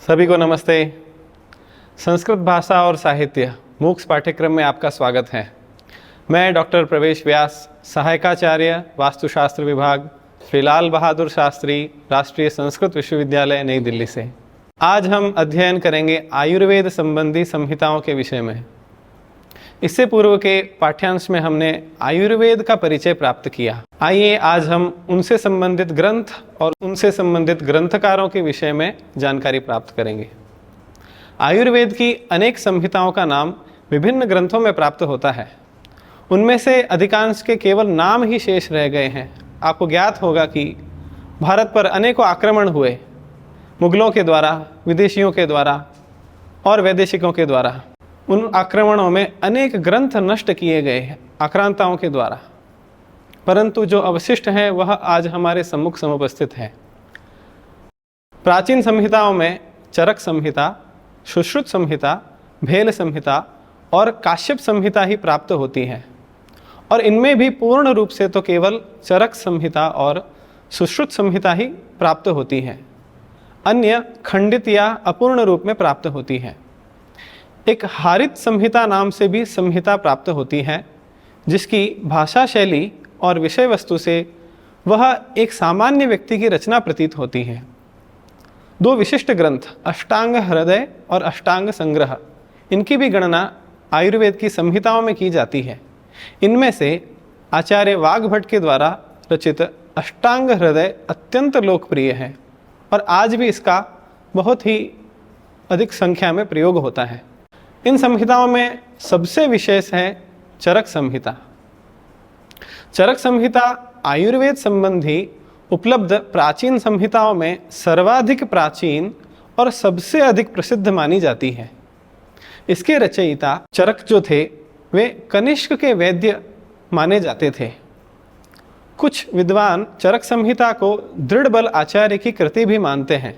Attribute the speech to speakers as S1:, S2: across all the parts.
S1: सभी को नमस्ते। संस्कृत भाषा और साहित्य मूक्स पाठ्यक्रम में आपका स्वागत है। मैं डॉक्टर प्रवेश व्यास, सहायकाचार्य वास्तुशास्त्र विभाग, श्री लाल बहादुर शास्त्री राष्ट्रीय संस्कृत विश्वविद्यालय नई दिल्ली से। आज हम अध्ययन करेंगे आयुर्वेद संबंधी संहिताओं के विषय में। इससे पूर्व के पाठ्यांश में हमने आयुर्वेद का परिचय प्राप्त किया। आइए आज हम उनसे संबंधित ग्रंथ और उनसे संबंधित ग्रंथकारों के विषय में जानकारी प्राप्त करेंगे। आयुर्वेद की अनेक संहिताओं का नाम विभिन्न ग्रंथों में प्राप्त होता है। उनमें से अधिकांश के केवल नाम ही शेष रह गए हैं। आपको ज्ञात होगा कि भारत पर अनेकों आक्रमण हुए, मुगलों के द्वारा, विदेशियों के द्वारा और वैदेशिकों के द्वारा। उन आक्रमणों में अनेक ग्रंथ नष्ट किए गए हैं आक्रांताओं के द्वारा, परंतु जो अवशिष्ट हैं वह आज हमारे सम्मुख समुपस्थित है। प्राचीन संहिताओं में चरक संहिता, सुश्रुत संहिता, भेल संहिता और काश्यप संहिता ही प्राप्त होती है, और इनमें भी पूर्ण रूप से तो केवल चरक संहिता और सुश्रुत संहिता ही प्राप्त होती है। अन्य खंडित या अपूर्ण रूप में प्राप्त होती है। एक हारित संहिता नाम से भी संहिता प्राप्त होती है, जिसकी भाषा शैली और विषय वस्तु से वह एक सामान्य व्यक्ति की रचना प्रतीत होती है। दो विशिष्ट ग्रंथ अष्टांग हृदय और अष्टांग संग्रह, इनकी भी गणना आयुर्वेद की संहिताओं में की जाती है। इनमें से आचार्य वाग्भट के द्वारा रचित अष्टांग हृदय अत्यंत लोकप्रिय है और आज भी इसका बहुत ही अधिक संख्या में प्रयोग होता है। इन संहिताओं में सबसे विशेष है चरक संहिता। चरक संहिता आयुर्वेद संबंधी उपलब्ध प्राचीन संहिताओं में सर्वाधिक प्राचीन और सबसे अधिक प्रसिद्ध मानी जाती है। इसके रचयिता चरक जो थे वे कनिष्क के वैद्य माने जाते थे। कुछ विद्वान चरक संहिता को दृढ़ बल आचार्य की कृति भी मानते हैं।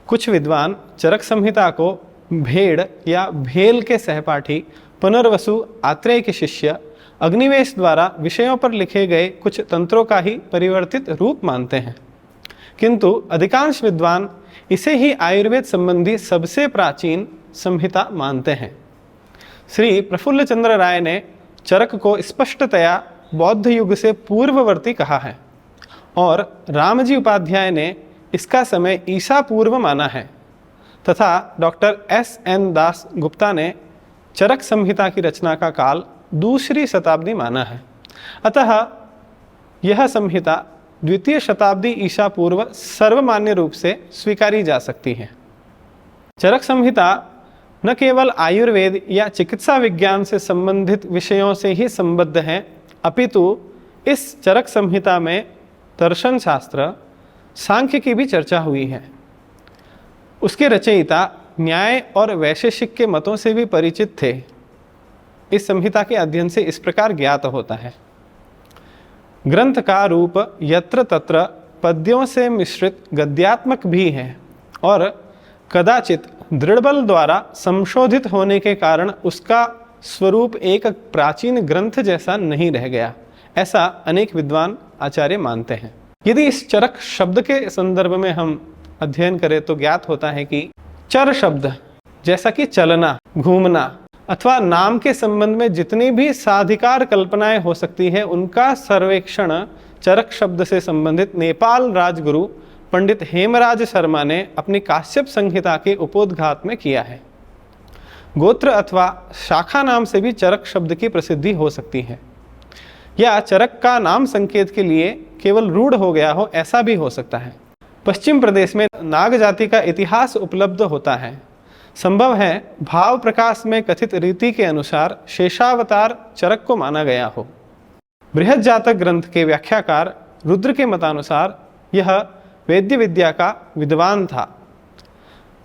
S1: कुछ विद्वान चरक संहिता को भेड़ या भेल के सहपाठी पुनर्वसु आत्रेय के शिष्य अग्निवेश द्वारा विषयों पर लिखे गए कुछ तंत्रों का ही परिवर्तित रूप मानते हैं, किंतु अधिकांश विद्वान इसे ही आयुर्वेद संबंधी सबसे प्राचीन संहिता मानते हैं। श्री प्रफुल्ल चंद्र राय ने चरक को स्पष्टतया बौद्ध युग से पूर्ववर्ती कहा है और रामजी उपाध्याय ने इसका समय ईसा पूर्व माना है, तथा डॉक्टर S.N. दास गुप्ता ने चरक संहिता की रचना का काल दूसरी शताब्दी माना है। अतः यह संहिता द्वितीय शताब्दी ईसा पूर्व सर्वमान्य रूप से स्वीकारी जा सकती है। चरक संहिता न केवल आयुर्वेद या चिकित्सा विज्ञान से संबंधित विषयों से ही संबद्ध है, अपितु इस चरक संहिता में दर्शन शास्त्र, सांख्य की भी चर्चा हुई है। उसके रचयिता न्याय और वैशेषिक के मतों से भी परिचित थे। इस संहिता के अध्ययन से इस प्रकार ज्ञात होता है। ग्रंथ का रूप यत्र तत्र पद्यों से मिश्रित गद्यात्मक भी है और कदाचित दृढ़बल द्वारा संशोधित होने के कारण उसका स्वरूप एक प्राचीन ग्रंथ जैसा नहीं रह गया, ऐसा अनेक विद्वान आचार्य मानते हैं। यदि इस चरक शब्द के संदर्भ में हम अध्ययन करें तो ज्ञात होता है कि चर शब्द जैसा कि चलना, घूमना अथवा नाम के संबंध में जितनी भी साधिकार कल्पनाएं हो सकती है, उनका सर्वेक्षण चरक शब्द से संबंधित नेपाल राजगुरु पंडित हेमराज शर्मा ने अपनी काश्यप संहिता के उपोद्घात में किया है। गोत्र अथवा शाखा नाम से भी चरक शब्द की प्रसिद्धि हो सकती है, या चरक का नाम संकेत के लिए केवल रूढ़ हो गया हो, ऐसा भी हो सकता है। पश्चिम प्रदेश में नाग जाति का इतिहास उपलब्ध होता है। संभव है भाव प्रकाश में कथित रीति के अनुसार शेषावतार चरक को माना गया हो। बृहद जातक ग्रंथ के व्याख्याकार रुद्र के मतानुसार यह वैद्य विद्या का विद्वान था।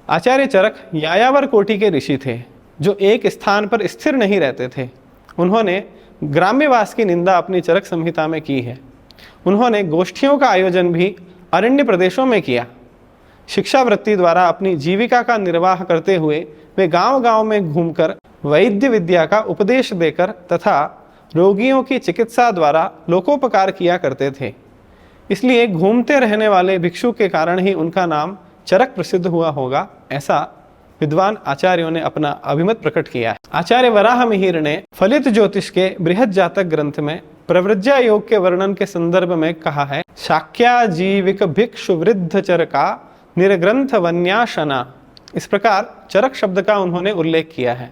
S1: आचार्य चरक यायावर कोटि के ऋषि थे जो एक स्थान पर स्थिर नहीं रहते थे। उन्होंने ग्राम्यवास की निंदा अपनी चरक संहिता में की है। उन्होंने गोष्ठियों का आयोजन भी अरण्य प्रदेशों में किया। शिक्षावृत्ति द्वारा अपनी जीविका का निर्वाह करते हुए वे गांव-गांव में घूमकर वैद्य विद्या का उपदेश देकर तथा रोगियों की चिकित्सा द्वारा लोकोपकार किया करते थे। इसलिए घूमते रहने वाले भिक्षु के कारण ही उनका नाम चरक प्रसिद्ध हुआ होगा, ऐसा विद्वान आचार्यों ने अपना अभिमत प्रकट किया है। आचार्य वराह मिहिर ने फलित ज्योतिष के बृहद जातक ग्रंथ में प्रव्रज्या योग के वर्णन के संदर्भ में कहा है, शाक्या जीविक भिक्षु वृद्ध चरका निर्ग्रंथ वन्याशना। इस प्रकार चरक शब्द का उन्होंने उल्लेख किया है।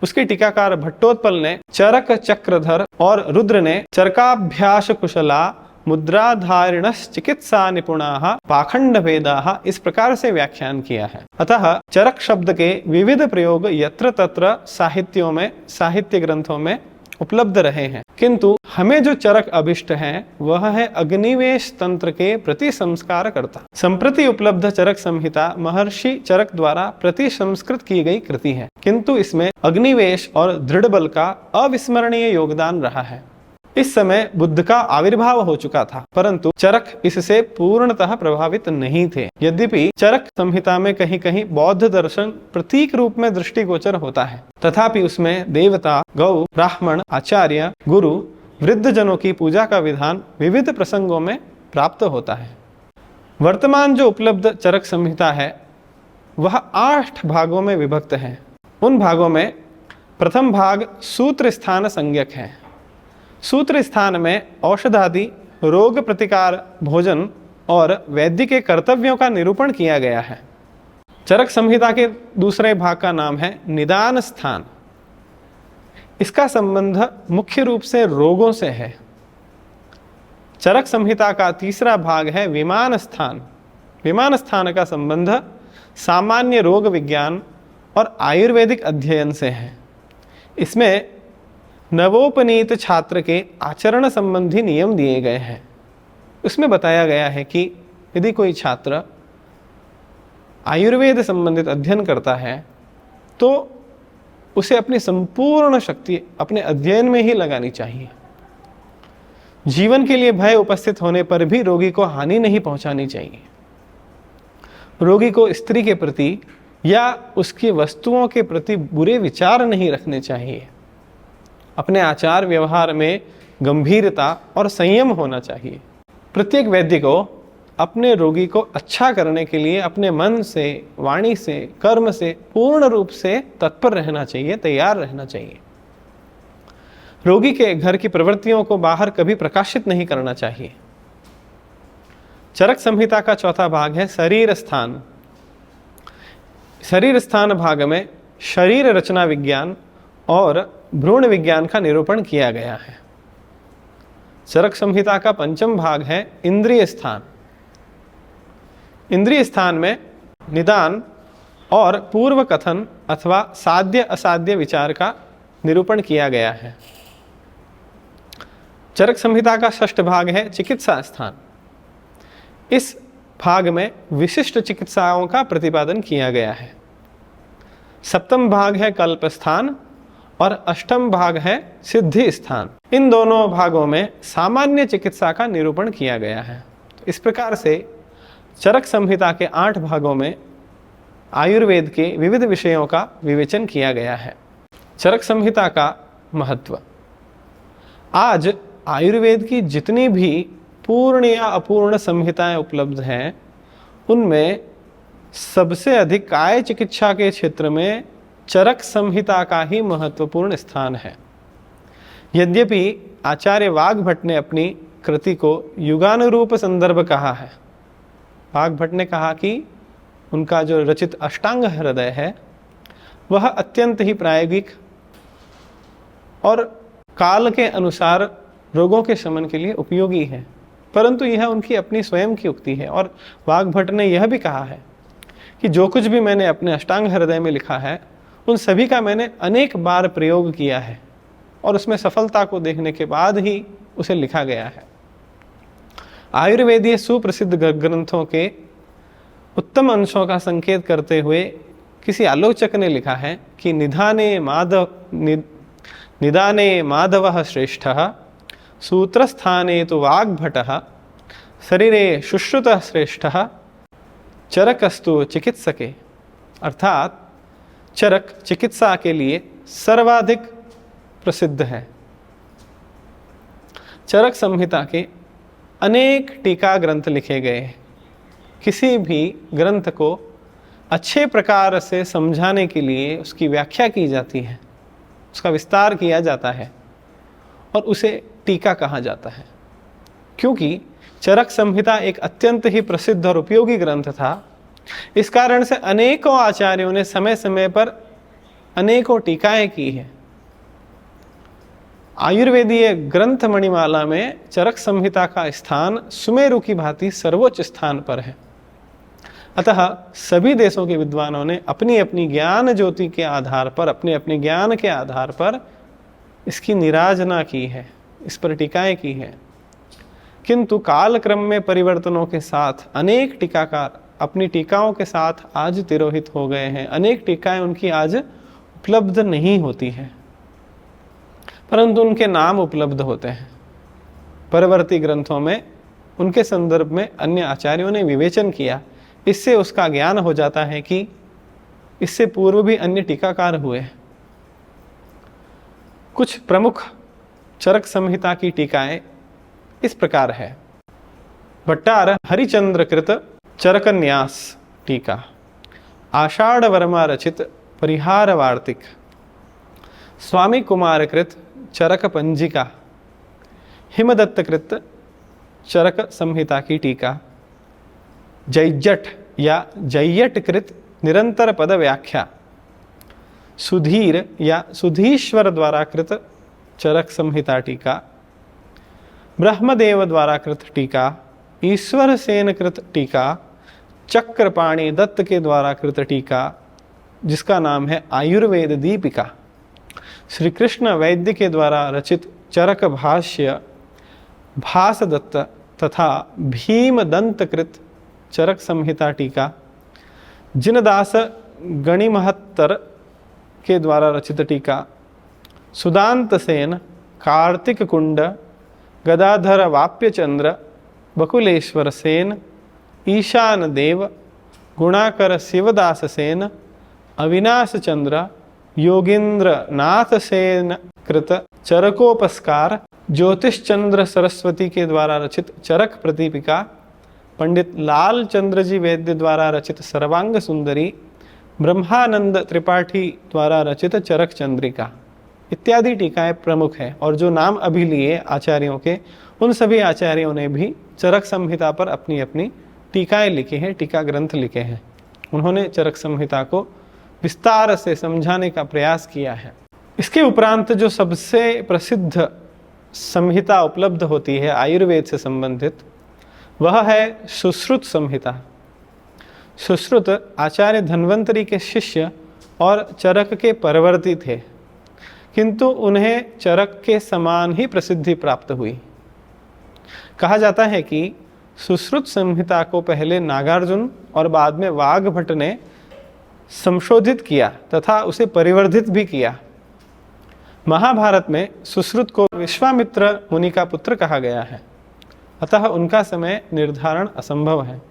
S1: उसके टीकाकार भट्टोत्पल ने चरक चक्रधर और रुद्र ने चरकाभ्यास कुशला मुद्राधारिण चिकित्सा निपुणाः पाखंड भेदाः इस प्रकार से व्याख्यान किया है। अतः चरक शब्द के विविध प्रयोग यत्र तत्र साहित्यों में, साहित्य ग्रंथों में उपलब्ध रहे हैं, किंतु हमें जो चरक अभिष्ट है वह है अग्निवेश तंत्र के प्रति संस्कार करता। संप्रति उपलब्ध चरक संहिता महर्षि चरक द्वारा प्रति संस्कृत की गई कृति है, किंतु इसमें अग्निवेश और दृढ़ बल का अविस्मरणीय योगदान रहा है। इस समय बुद्ध का आविर्भाव हो चुका था, परंतु चरक इससे पूर्णतः प्रभावित नहीं थे। यद्यपि चरक संहिता में कहीं कहीं बौद्ध दर्शन प्रतीक रूप में दृष्टिगोचर होता है, तथापि उसमें देवता, गौ, ब्राह्मण, आचार्य, गुरु, वृद्ध जनों की पूजा का विधान विविध प्रसंगों में प्राप्त होता है। वर्तमान जो उपलब्ध चरक संहिता है वह 8 भागों में विभक्त है। उन भागों में प्रथम भाग सूत्र स्थान संज्ञक है। सूत्र स्थान में औषधादि, रोग प्रतिकार, भोजन और वैद्य के कर्तव्यों का निरूपण किया गया है। चरक संहिता के दूसरे भाग का नाम है निदान स्थान। इसका संबंध मुख्य रूप से रोगों से है। चरक संहिता का तीसरा भाग है विमान स्थान। विमान स्थान का संबंध सामान्य रोग विज्ञान और आयुर्वेदिक अध्ययन से है। इसमें नवोपनीत छात्र के आचरण संबंधी नियम दिए गए हैं। उसमें बताया गया है कि यदि कोई छात्र आयुर्वेद संबंधित अध्ययन करता है तो उसे अपनी संपूर्ण शक्ति अपने अध्ययन में ही लगानी चाहिए। जीवन के लिए भय उपस्थित होने पर भी रोगी को हानि नहीं पहुंचानी चाहिए। रोगी को स्त्री के प्रति या उसकी वस्तुओं के प्रति बुरे विचार नहीं रखने चाहिए। अपने आचार व्यवहार में गंभीरता और संयम होना चाहिए। प्रत्येक वैद्य को अपने रोगी को अच्छा करने के लिए अपने मन से, वाणी से, कर्म से पूर्ण रूप से तत्पर रहना चाहिए, तैयार रहना चाहिए। रोगी के घर की प्रवृत्तियों को बाहर कभी प्रकाशित नहीं करना चाहिए। चरक संहिता का चौथा भाग है शरीर स्थान। शरीर स्थान भाग में शरीर रचना विज्ञान और भ्रूण विज्ञान का निरूपण किया गया है। चरक संहिता का पंचम भाग है इंद्रिय स्थान। इंद्रिय स्थान में निदान और पूर्व कथन अथवा साध्य असाध्य विचार का निरूपण किया गया है। चरक संहिता का षष्ठ भाग है चिकित्सा स्थान। इस भाग में विशिष्ट चिकित्साओं का प्रतिपादन किया गया है। सप्तम भाग है कल्प स्थान और अष्टम भाग है सिद्धि स्थान। इन दोनों भागों में सामान्य चिकित्सा का निरूपण किया गया है। इस प्रकार से चरक संहिता के 8 भागों में आयुर्वेद के विविध विषयों का विवेचन किया गया है। चरक संहिता का महत्व। आज आयुर्वेद की जितनी भी पूर्ण या अपूर्ण संहिताएं उपलब्ध हैं, उनमें सबसे अधिक काय चिकित्सा के क्षेत्र में चरक संहिता का ही महत्वपूर्ण स्थान है। यद्यपि आचार्य वाग्भट ने अपनी कृति को युगानुरूप संदर्भ कहा है। वाग्भट ने कहा कि उनका जो रचित अष्टांग हृदय है वह अत्यंत ही प्रायोगिक और काल के अनुसार रोगों के शमन के लिए उपयोगी है, परंतु यह उनकी अपनी स्वयं की उक्ति है। और वाग्भट ने यह भी कहा है कि जो कुछ भी मैंने अपने अष्टांग हृदय में लिखा है उन सभी का मैंने अनेक बार प्रयोग किया है और उसमें सफलता को देखने के बाद ही उसे लिखा गया है। आयुर्वेदीय सुप्रसिद्ध ग्रंथों के उत्तम अंशों का संकेत करते हुए किसी आलोचक ने लिखा है कि निदाने माधवः श्रेष्ठः, सूत्रस्थाने तु वाग्भटः, शरीरे शुश्रुतः श्रेष्ठः, चरकस्तु चिकित्सके। अर्थात चरक चिकित्सा के लिए सर्वाधिक प्रसिद्ध है। चरक संहिता के अनेक टीका ग्रंथ लिखे गए हैं, किसी भी ग्रंथ को अच्छे प्रकार से समझाने के लिए उसकी व्याख्या की जाती है, उसका विस्तार किया जाता है और उसे टीका कहा जाता है। क्योंकि चरक संहिता एक अत्यंत ही प्रसिद्ध और उपयोगी ग्रंथ था, इस कारण से अनेकों आचार्यों ने समय समय पर अनेकों टीकाएं की है। आयुर्वेदीय ग्रंथ मणिमाला में चरक संहिता का स्थान सुमेरु की भांति सर्वोच्च स्थान पर है। अतः सभी देशों के विद्वानों ने अपनी अपनी ज्ञान ज्योति के आधार पर, अपने अपने ज्ञान के आधार पर इसकी निराजना की है, इस पर टीकाएं की है। किंतु कालक्रम में परिवर्तनों के साथ अनेक टीकाकार अपनी टीकाओं के साथ आज तिरोहित हो गए हैं। अनेक टीकाएं उनकी आज उपलब्ध नहीं होती हैं, परंतु उनके नाम उपलब्ध होते हैं। परवर्ती ग्रंथों में उनके संदर्भ में अन्य आचार्यों ने विवेचन किया, इससे उसका ज्ञान हो जाता है कि इससे पूर्व भी अन्य टीकाकार हुए। कुछ प्रमुख चरक संहिता की टीकाएं इस प्रकार है। भट्टार हरिचंद्र कृत चरकन्यास टीका, आषाढ़ वर्मा रचित परिहार वार्तिक, स्वामी कुमार कृत चरक पंजिका, हिमदत्त कृत चरक संहिता की टीका, जैजट या जय्यट कृत निरंतर पद व्याख्या, सुधीर या सुधीश्वर द्वारा कृत चरक संहिता टीका, ब्रह्मदेव द्वारा कृत टीका, ईश्वर सेन कृत टीका, चक्रपाणी दत्त के द्वारा कृत टीका जिसका नाम है आयुर्वेद दीपिका, श्री कृष्ण वैद्य के द्वारा रचित चरक भाष्य भास दत्त तथा भीम दंत कृत चरक संहिता टीका, जिनदास गणिमहत्तर के द्वारा रचित टीका, सुदांत सेन, कार्तिक कुंड, गदाधर वाप्यचंद्र, बकुलेश्वर सेन, ईशान देव, गुणाकर शिवदास सेन, अविनाश चंद्र, योगींद्र नाथ सेन कृत चरकोपस्कार, ज्योतिषचंद्र सरस्वती के द्वारा रचित चरक प्रदीपिका, पंडित लाल चंद्र जी वैद्य द्वारा रचित सर्वांग सुंदरी, ब्रह्मानंद त्रिपाठी द्वारा रचित चरक चंद्रिका इत्यादि टीकाएं प्रमुख हैं। और जो नाम अभी लिए आचार्यों के, उन सभी आचार्यों ने भी चरक संहिता पर अपनी अपनी टीकाएं लिखी हैं, टीका ग्रंथ लिखे हैं। उन्होंने चरक संहिता को विस्तार से समझाने का प्रयास किया है। इसके उपरांत जो सबसे प्रसिद्ध संहिता उपलब्ध होती है आयुर्वेद से संबंधित, वह है सुश्रुत संहिता। सुश्रुत आचार्य धन्वंतरी के शिष्य और चरक के परवर्ती थे, किंतु उन्हें चरक के समान ही प्रसिद्धि प्राप्त हुई। कहा जाता है कि सुश्रुत संहिता को पहले नागार्जुन और बाद में वाघभट्ट ने संशोधित किया तथा उसे परिवर्धित भी किया। महाभारत में सुश्रुत को विश्वामित्र मुनि का पुत्र कहा गया है, अतः उनका समय निर्धारण असंभव है।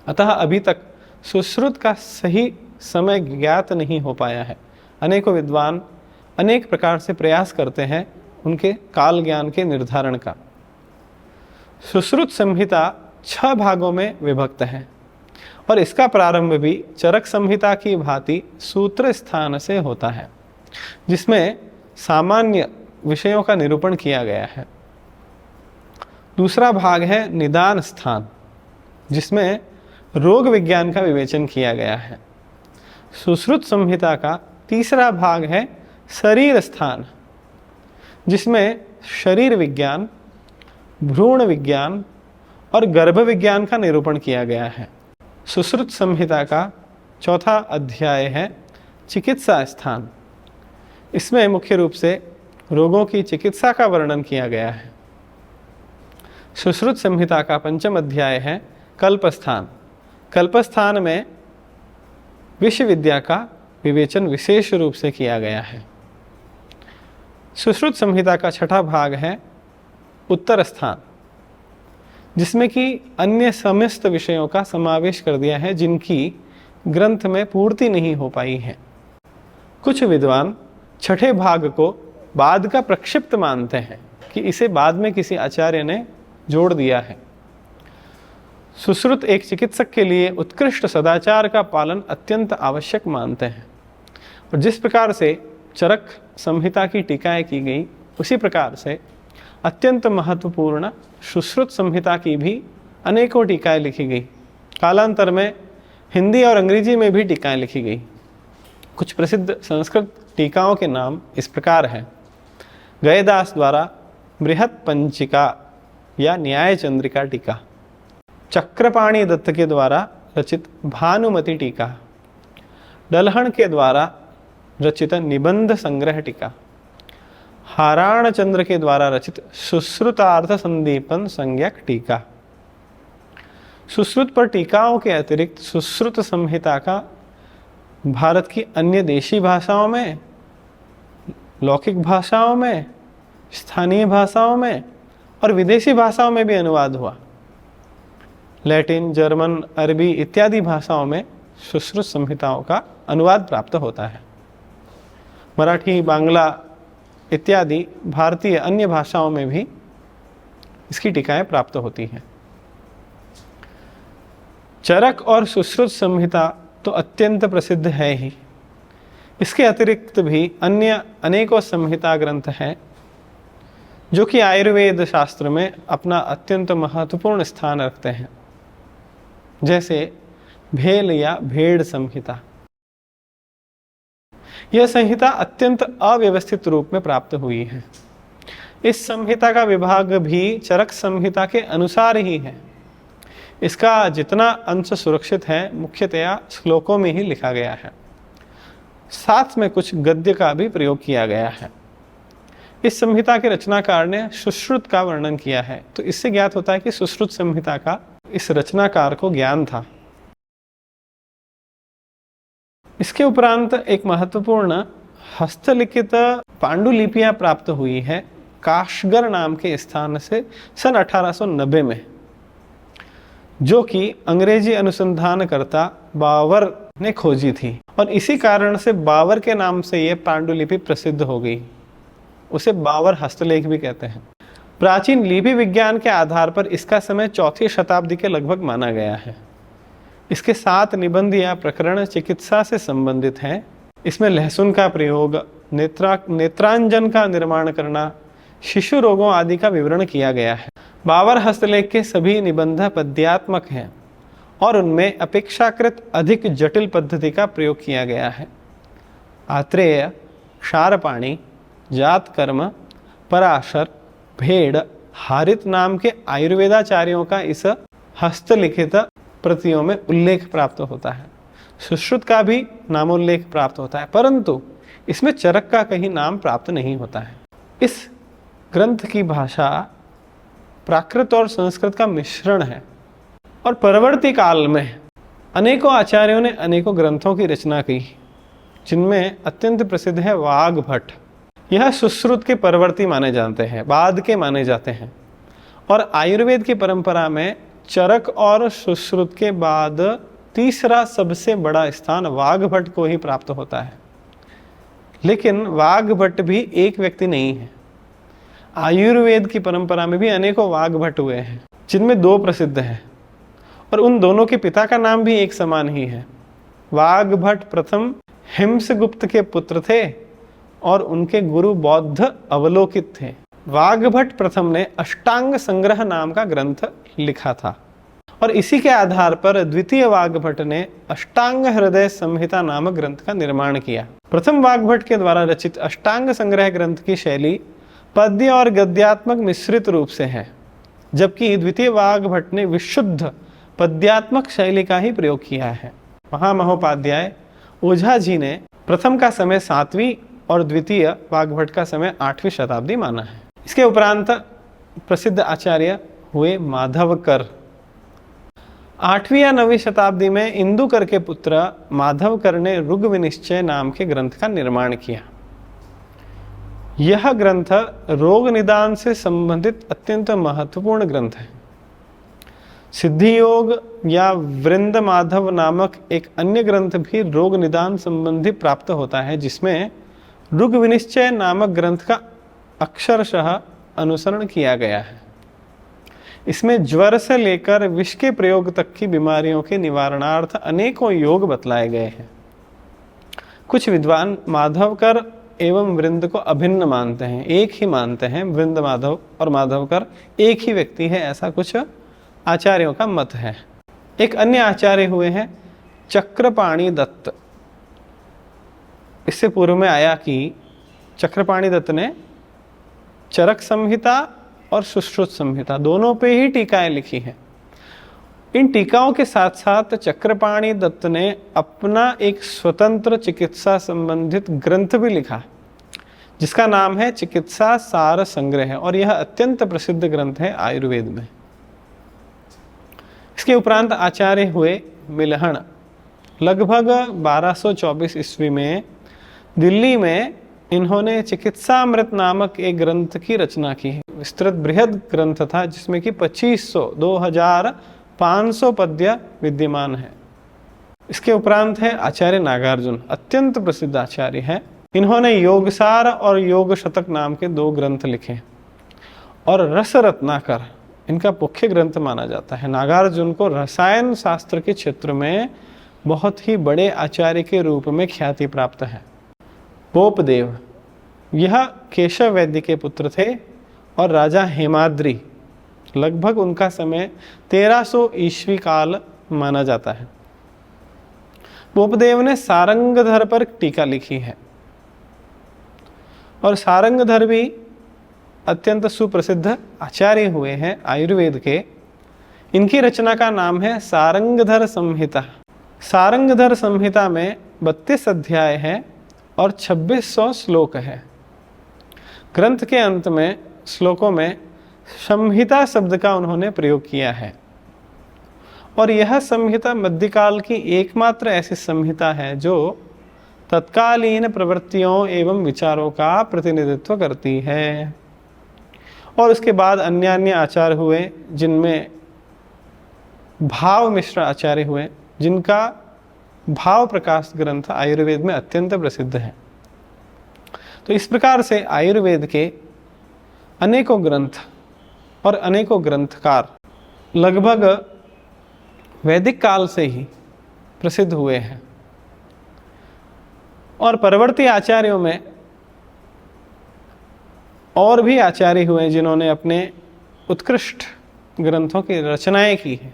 S1: अतः अभी तक सुश्रुत का सही समय ज्ञात नहीं हो पाया है। अनेकों विद्वान अनेक प्रकार से प्रयास करते हैं उनके काल ज्ञान के निर्धारण का। सुश्रुत संहिता 6 भागों में विभक्त है और इसका प्रारंभ भी चरक संहिता की भांति सूत्र स्थान से होता है, जिसमें सामान्य विषयों का निरूपण किया गया है। दूसरा भाग है निदान स्थान, जिसमें रोग विज्ञान का विवेचन किया गया है। सुश्रुत संहिता का तीसरा भाग है शरीर स्थान, जिसमें शरीर विज्ञान, भ्रूण विज्ञान और गर्भ विज्ञान का निरूपण किया गया है। सुश्रुत संहिता का चौथा अध्याय है चिकित्सा स्थान। इसमें मुख्य रूप से रोगों की चिकित्सा का वर्णन किया गया है। सुश्रुत संहिता का पंचम अध्याय है कल्पस्थान। कल्पस्थान में विश्व विद्या का विवेचन विशेष रूप से किया गया है। सुश्रुत संहिता का छठा भाग है उत्तर स्थान, जिसमें कि अन्य समस्त विषयों का समावेश कर दिया है जिनकी ग्रंथ में पूर्ति नहीं हो पाई है। कुछ विद्वान छठे भाग को बाद का प्रक्षिप्त मानते हैं कि इसे बाद में किसी आचार्य ने जोड़ दिया है। सुश्रुत एक चिकित्सक के लिए उत्कृष्ट सदाचार का पालन अत्यंत आवश्यक मानते हैं। और जिस प्रकार से चरक संहिता की टीकाएं की गई, उसी प्रकार से अत्यंत महत्वपूर्ण सुश्रुत संहिता की भी अनेकों टीकाएं लिखी गई। कालांतर में हिंदी और अंग्रेजी में भी टीकाएं लिखी गई। कुछ प्रसिद्ध संस्कृत टीकाओं के नाम इस प्रकार हैं। गयदास द्वारा बृहत पंचिका या न्याय चंद्रिका टीका, चक्रपाणि दत्त के द्वारा रचित भानुमति टीका, दलहन के द्वारा रचित निबंध संग्रह टीका, हाराण चंद्र के द्वारा रचित सुश्रुतार्थ संदीपन संज्ञक टीका। सुश्रुत पर टीकाओं के अतिरिक्त सुश्रुत संहिता का भारत की अन्य देशी भाषाओं में, लौकिक भाषाओं में, स्थानीय भाषाओं में और विदेशी भाषाओं में भी अनुवाद हुआ। लैटिन, जर्मन, अरबी इत्यादि भाषाओं में सुश्रुत संहिताओं का अनुवाद प्राप्त होता है। मराठी, बांग्ला इत्यादि भारतीय अन्य भाषाओं में भी इसकी टीकाएं प्राप्त होती हैं। चरक और सुश्रुत संहिता तो अत्यंत प्रसिद्ध है ही, इसके अतिरिक्त भी अन्य अनेकों संहिता ग्रंथ हैं जो कि आयुर्वेद शास्त्र में अपना अत्यंत महत्वपूर्ण स्थान रखते हैं, जैसे भेल या भेड़ संहिता। यह संहिता अत्यंत अव्यवस्थित रूप में प्राप्त हुई है। इस संहिता का विभाग भी चरक संहिता के अनुसार ही है। इसका जितना अंश सुरक्षित है मुख्यतया श्लोकों में ही लिखा गया है, साथ में कुछ गद्य का भी प्रयोग किया गया है। इस संहिता के रचनाकार ने सुश्रुत का वर्णन किया है, तो इससे ज्ञात होता है कि सुश्रुत संहिता का इस रचनाकार को ज्ञान था। इसके उपरांत एक महत्वपूर्ण हस्तलिखित पांडुलिपियां प्राप्त हुई है काशगर नाम के स्थान से सन 1890 में, जो कि अंग्रेजी अनुसंधानकर्ता बावर ने खोजी थी और इसी कारण से बावर के नाम से यह पांडुलिपि प्रसिद्ध हो गई। उसे बावर हस्तलेख भी कहते हैं। प्राचीन लिपि विज्ञान के आधार पर इसका समय 4वीं शताब्दी के लगभग माना गया है। इसके 7 निबंध या प्रकरण चिकित्सा से संबंधित हैं। इसमें लहसुन का प्रयोग, नेत्रांजन का निर्माण करना, शिशु रोगों आदि का विवरण किया गया है। बावर हस्तलेख के सभी निबंध पद्यात्मक हैं और उनमें अपेक्षाकृत अधिक जटिल पद्धति का प्रयोग किया गया है। आत्रेय, क्षारपाणी, जातकर्म, पराशर, भेड़, हारित नाम के आयुर्वेदाचार्यों का इस हस्तलिखित प्रतियों में उल्लेख प्राप्त होता है। सुश्रुत का भी नामोल्लेख प्राप्त होता है, परंतु इसमें चरक का कहीं नाम प्राप्त नहीं होता है। इस ग्रंथ की भाषा प्राकृत और संस्कृत का मिश्रण है और परवर्ती काल में अनेकों आचार्यों ने अनेकों ग्रंथों की रचना की, जिनमें अत्यंत प्रसिद्ध है वाग्भट। यह सुश्रुत के परवर्ती माने जाते हैं, बाद के माने जाते हैं, और आयुर्वेद की परंपरा में चरक और सुश्रुत के बाद तीसरा सबसे बड़ा स्थान वाग्भट को ही प्राप्त होता है। लेकिन वाग्भट भी एक व्यक्ति नहीं है। आयुर्वेद की परंपरा में भी अनेकों वाग्भट हुए हैं, जिनमें 2 प्रसिद्ध हैं और उन दोनों के पिता का नाम भी एक समान ही है। वाग्भट प्रथम हिमसगुप्त के पुत्र थे और उनके गुरु बौद्ध अवलोकित थे। वाग्भट प्रथम ने अष्टांग संग्रह नाम का ग्रंथ लिखा था और इसी के आधार पर द्वितीय वाग्भट ने अष्टांग हृदय संहिता नामक ग्रंथ का निर्माण किया। प्रथम वाग्भट के द्वारा रचित अष्टांग संग्रह ग्रंथ की शैली पद्य और गद्यात्मक मिश्रित रूप से है, जबकि द्वितीय वाग्भट ने विशुद्ध पद्यात्मक शैली का ही प्रयोग किया है। महामहोपाध्याय ओझा जी ने प्रथम का समय 7वीं और द्वितीय वाग्भट का समय 8वीं शताब्दी माना है। इसके उपरांत प्रसिद्ध आचार्य हुए माधवकर। 8वीं या 9वीं शताब्दी में इंदुकर के पुत्र माधवकर ने ऋग विनिश्चय नाम के ग्रंथ का निर्माण किया। यह ग्रंथ रोग निदान से संबंधित अत्यंत महत्वपूर्ण ग्रंथ है। सिद्धि योग या वृंद माधव नामक एक अन्य ग्रंथ भी रोग निदान संबंधी प्राप्त होता है, जिसमें ऋग विनिश्चय नामक ग्रंथ का अक्षरशः अनुसरण किया गया है। इसमें ज्वर से लेकर विष के प्रयोग तक की बीमारियों के निवारणार्थ अनेकों योग बतलाए गए हैं। कुछ विद्वान माधवकर एवं वृंद को अभिन्न मानते हैं, एक ही मानते हैं। वृंद माधव और माधवकर एक ही व्यक्ति है, ऐसा कुछ आचार्यों का मत है। एक अन्य आचार्य हुए हैं चक्रपाणि दत्त। इससे पूर्व में आया कि चक्रपाणि दत्त ने चरक संहिता और सुश्रुत संहिता दोनों पे ही टीकाएं लिखी हैं। इन टीकाओं के साथ साथ चक्रपाणि दत्त ने अपना एक स्वतंत्र चिकित्सा संबंधित ग्रंथ भी लिखा, जिसका नाम है चिकित्सा सार संग्रह, और यह अत्यंत प्रसिद्ध ग्रंथ है आयुर्वेद में। इसके उपरांत आचार्य हुए मिलहण। लगभग 1224 ईस्वी में दिल्ली में इन्होंने चिकित्सामृत नामक एक ग्रंथ की रचना की है। विस्तृत बृहद ग्रंथ था, जिसमें कि 2500 पद्य विद्यमान है। इसके उपरांत है आचार्य नागार्जुन, अत्यंत प्रसिद्ध आचार्य है। इन्होंने योगसार और योग शतक नाम के 2 ग्रंथ लिखे, और रस रत्नाकर इनका मुख्य ग्रंथ माना जाता है। नागार्जुन को रसायन शास्त्र के क्षेत्र में बहुत ही बड़े आचार्य के रूप में ख्याति प्राप्त है। बोपदेव, यह केशव वैद्य के पुत्र थे और राजा हेमाद्री, लगभग उनका समय 1300 ईस्वी काल माना जाता है। बोपदेव ने सारंगधर पर टीका लिखी है, और सारंगधर भी अत्यंत सुप्रसिद्ध आचार्य हुए हैं आयुर्वेद के। इनकी रचना का नाम है सारंगधर संहिता। सारंगधर संहिता में 32 अध्याय है और 2600 श्लोक है। ग्रंथ के अंत में श्लोकों में संहिता शब्द का उन्होंने प्रयोग किया है, और यह संहिता मध्यकाल की एकमात्र ऐसी संहिता है जो तत्कालीन प्रवृत्तियों एवं विचारों का प्रतिनिधित्व करती है। और उसके बाद अन्य आचार्य हुए, जिनमें भाव मिश्र आचार्य हुए, जिनका भाव प्रकाश ग्रंथ आयुर्वेद में अत्यंत प्रसिद्ध है। तो इस प्रकार से आयुर्वेद के अनेकों ग्रंथ और अनेकों ग्रंथकार लगभग वैदिक काल से ही प्रसिद्ध हुए हैं। और परवर्ती आचार्यों में और भी आचार्य हुए जिन्होंने अपने उत्कृष्ट ग्रंथों की रचनाएं की हैं,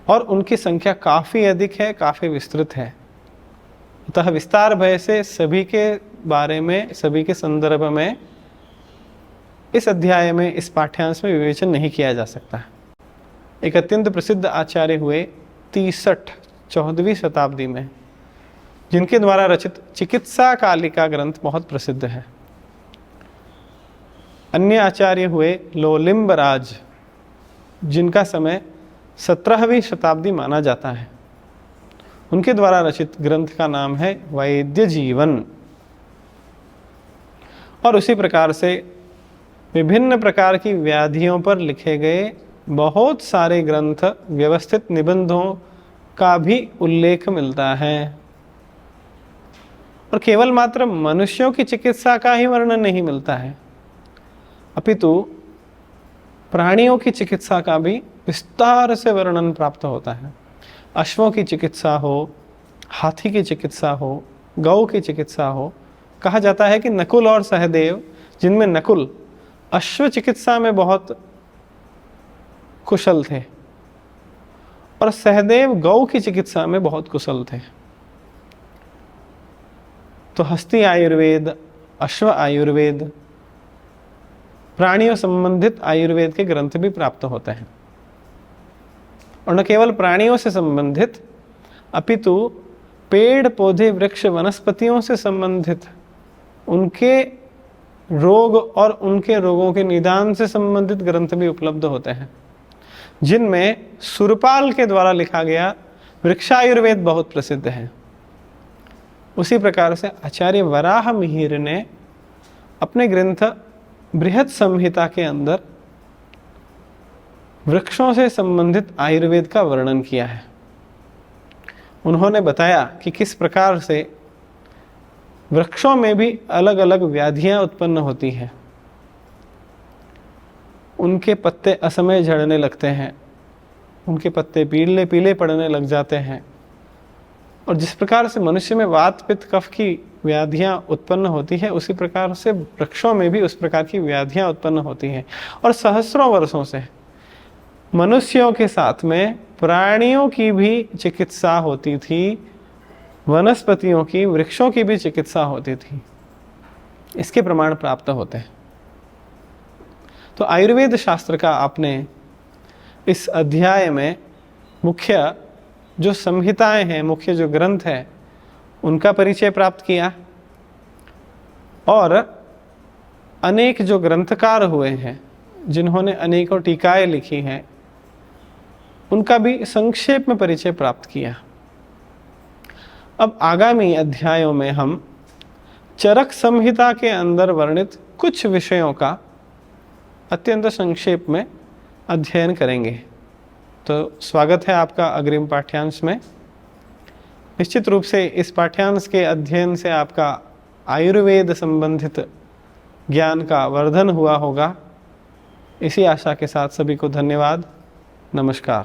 S1: और उनकी संख्या काफ़ी अधिक है, काफ़ी विस्तृत है। अतः विस्तार भय से सभी के बारे में, सभी के संदर्भ में इस अध्याय में, इस पाठ्यांश में विवेचन नहीं किया जा सकता। एक अत्यंत प्रसिद्ध आचार्य हुए 14वीं शताब्दी में, जिनके द्वारा रचित चिकित्सा कालिका ग्रंथ बहुत प्रसिद्ध है। अन्य आचार्य हुए लोलिम्बराज, जिनका समय 17वीं शताब्दी माना जाता है। उनके द्वारा रचित ग्रंथ का नाम है वैद्य जीवन। और उसी प्रकार से विभिन्न प्रकार की व्याधियों पर लिखे गए बहुत सारे ग्रंथ, व्यवस्थित निबंधों का भी उल्लेख मिलता है। और केवल मात्र मनुष्यों की चिकित्सा का ही वर्णन नहीं मिलता है, अपितु प्राणियों की चिकित्सा का भी विस्तार से वर्णन प्राप्त होता है। अश्वों की चिकित्सा हो, हाथी की चिकित्सा हो, गौ की चिकित्सा हो। कहा जाता है कि नकुल और सहदेव, जिनमें नकुल अश्व चिकित्सा में बहुत कुशल थे और सहदेव गौ की चिकित्सा में बहुत कुशल थे। तो हस्ती आयुर्वेद, अश्व आयुर्वेद, प्राणियों संबंधित आयुर्वेद के ग्रंथ भी प्राप्त होते हैं। और न केवल प्राणियों से संबंधित, अपितु पेड़ पौधे वृक्ष वनस्पतियों से संबंधित उनके रोग और उनके रोगों के निदान से संबंधित ग्रंथ भी उपलब्ध होते हैं, जिनमें सुरपाल के द्वारा लिखा गया वृक्षायुर्वेद बहुत प्रसिद्ध है। उसी प्रकार से आचार्य वराह मिहिर ने अपने ग्रंथ बृहद संहिता के अंदर वृक्षों से संबंधित आयुर्वेद का वर्णन किया है। उन्होंने बताया कि किस प्रकार से वृक्षों में भी अलग अलग व्याधियां उत्पन्न होती हैं। उनके पत्ते असमय झड़ने लगते हैं, उनके पत्ते पीले पीले पड़ने लग जाते हैं। और जिस प्रकार से मनुष्य में वात पित्त कफ की व्याधियां उत्पन्न होती है, उसी प्रकार से वृक्षों में भी उस प्रकार की व्याधियां उत्पन्न होती हैं। और सहस्रों वर्षों से मनुष्यों के साथ में प्राणियों की भी चिकित्सा होती थी, वनस्पतियों की, वृक्षों की भी चिकित्सा होती थी। इसके प्रमाण प्राप्त होते हैं। तो आयुर्वेद शास्त्र का आपने इस अध्याय में मुख्य जो संहिताएं हैं, मुख्य जो ग्रंथ है, उनका परिचय प्राप्त किया। और अनेक जो ग्रंथकार हुए हैं, जिन्होंने अनेकों टीकाएं लिखी हैं, उनका भी संक्षेप में परिचय प्राप्त किया। अब आगामी अध्यायों में हम चरक संहिता के अंदर वर्णित कुछ विषयों का अत्यंत संक्षेप में अध्ययन करेंगे। तो स्वागत है आपका अग्रिम पाठ्यांश में। निश्चित रूप से इस पाठ्यांश के अध्ययन से आपका आयुर्वेद संबंधित ज्ञान का वर्धन हुआ होगा। इसी आशा के साथ सभी को धन्यवाद। नमस्कार।